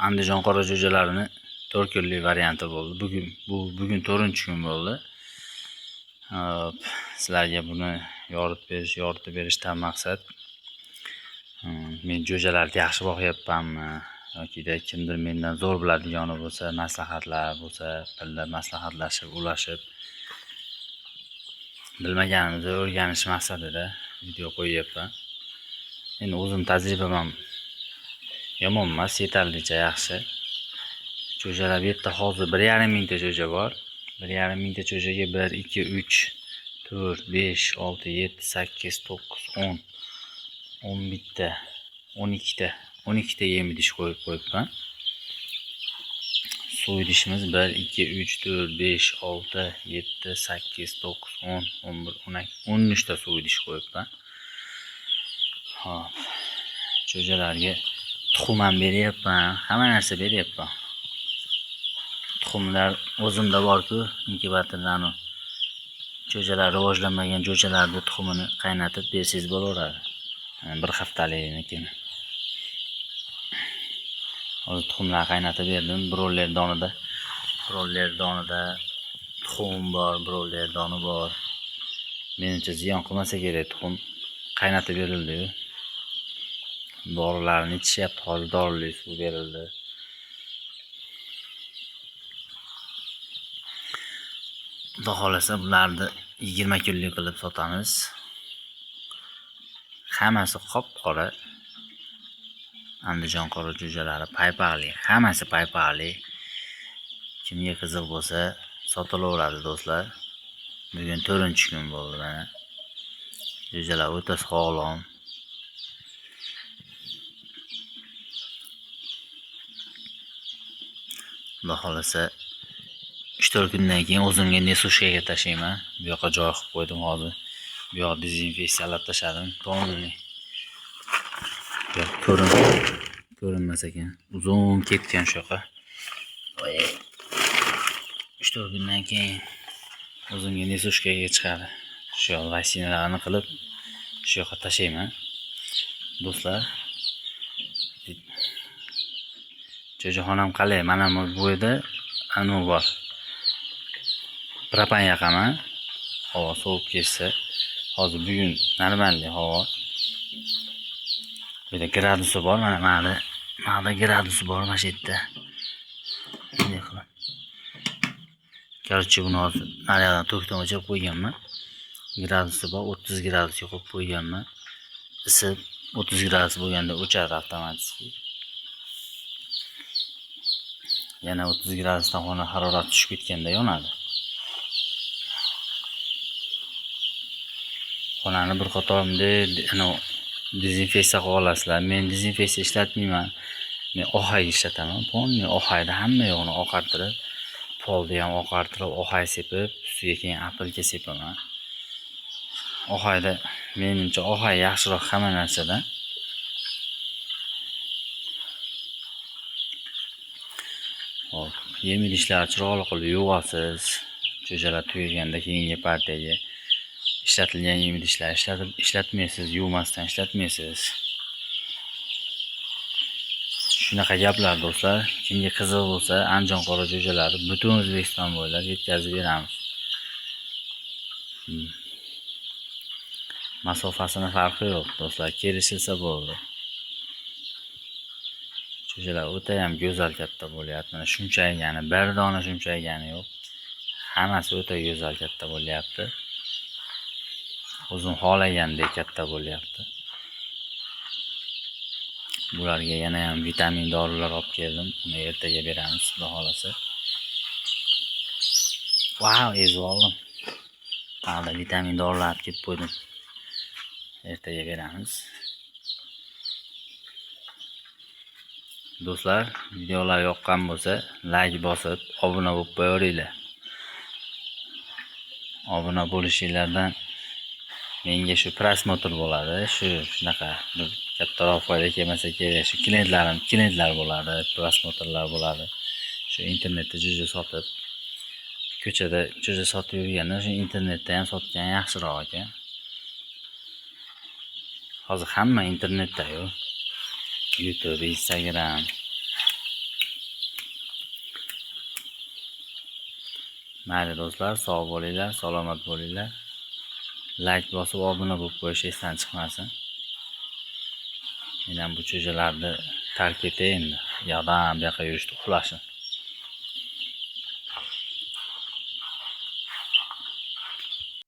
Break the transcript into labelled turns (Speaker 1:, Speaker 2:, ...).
Speaker 1: Andijon qora jo'jalarining 4 kunlik varianti bo'ldi. Bugun 4-kun bo'ldi. Sizlarga buni yoritib berishdan maqsad men jo'jalarni yaxshi boqyapmanmi yoki kimdir mendan zo'r biladigani bo'lsa, maslahatlar bo'lsa, birga maslahatlashib, ulashib bilmaganimizni o'rganish maqsadida video qo'yyapman. Endi o'zim tajribam ham yomon emas, yetarlicha yaxshi. Jo'jalar bu yerda hozir 1,5 mingta jo'ja bor. 1,5 mingta jo'jaga 1, 2, 3, 4, 5, 6, 7, 8, 9, 10, 11 ta, 12 ta yem idish qo'yibman. Suv idishimiz 1, 2, 3, 4, 5, 6, 7, 8, 9, 10, 11, 12, 13 ta suv idish qo'yibman. Hop. Jo'jalarga tuxum ham beryapman, hamma narsa beryapman. Tuxumlar o'zimda bor-ku, inkubatorlarni. Jo'jalar rivojlanmagan jo'jalarning tuxumini qaynatib bersangiz bo'laveradi. 1 haftaliknikini. Hozir tuxumlar qaynatib berdim. Broiler donida tuxum bor, broiler doni bor. Menimcha ziyon qilmasa kerak tuxum. Qaynatib berildi-yu. Dorilarni ichishyapti, hozir dorili suv berildi. Xudo xolasa bularni 20 kunlik qilib sotamiz. Hammasi qop-qora. Andijon qora jo'jalari paypaqli, hammasi paypaqli. Kimga qiziq bo'lsa, sotilaveradi do'stlar. Bugun 4-kun bo'ldi mana. Jo'jalar o'ta sog'lom. Xudo xolasa 3-4 kundan keyin o'zimga nesushkaga tashlayman. Bu yoqqa joy qilib qo'ydim hozir. Bu yoq dezinfeksiyalab tashladim. To'g'ri. Ko'rinmas ekan. Uzun ketgan shu yoqqa. 3-4 kundan keyin o'zimga nesushkaga chiqadi. Shu yoq vaksinalarni qilib shu yoqqa tashlayman. Do'stlar, jo'jaxonam qalay? Mana bu yerda anu bor. Propan yoqaman. Havo sovib ketsa, hozir bugun normalniy havo. Bu yerda gradusi bor, mana gradusi bor mana shu yerda. Bunday qilib. Короче, buni hozir naryoqdan to'kdan o'chirib qo'yganman. Gradusi bor, 30 gradusga qo'yib qo'yganman. Isib 30 gradus bo'lganda o'chadi avtomatik. Yana 30 gradusdan xona harorati tushib ketganda yonadi. Xonani bir qatorimda dezinfeksiya qilib olasizlar. Men dezinfeksiya ishlatmayman. Men ohay ishlataman. Polni ohayda hamma yo'g'ini oqartirib, polni ham oqartirib, ohay sepib, ustiga keyin apelka sepaman. Ohayda menimcha ohay yaxshiroq hamma narsadan. Hop, yem idishlar chiroyli qilib yuvasiz. Jo'jalar tugaganda keyingi partiyaga ishlatilgan yem idishlar ishlatmaysiz, yuvmasdan ishlatmaysiz. Shunaqa gaplar do'stlar. Kimga qiziq bo'lsa, Andijon qora jo'jalari butun O'zbekiston bo'ylab yetkazib beramiz. Masofasini farqi yo'q do'stlar, kelishilsa bo'ldi. Jo'jalar o'ta ham go'zal katta bo'lyapti. Mana shunchaygani, bir dona shunchaygani yo'q. Hammasi o'ta go'zal katta bo'lyapti. O'zim xohlagandek katta bo'lyapti. Bularga yana ham vitamin dorilar olib keldim. Uni ertaga beramiz, xudo xolasa. Wow, ezib oldim. Mana vitamin dorilar olib kelib qo'ydim. Ertaga beramiz. Do'stlar, videolar yoqqan bo'lsa, like bosib, obuna bo'lib qo'yaveringlar. Obuna bo'lishinglardan menga shu prosmotr bo'ladi. Shunaqa kattaroq foyda kelmasa kerak. Shu klientlar bo'ladi, prosmotrlar bo'ladi. Shu internetda jo'ja sotib, ko'chada jo'ja sotib yurganda shu internetda ham sotgan yaxshiroq ekan. Hozir hamma internetda-yu. YouTube, Instagram. Mayli do'stlar, sog' bo'linglar, salomat bo'linglar. Like bosib obuna bo'lib qo'yish esdan chiqmasin. Men ham bu cho'jalarni tark etay endi. Yoqdan bu yoqqa yurishdi, uxlashni.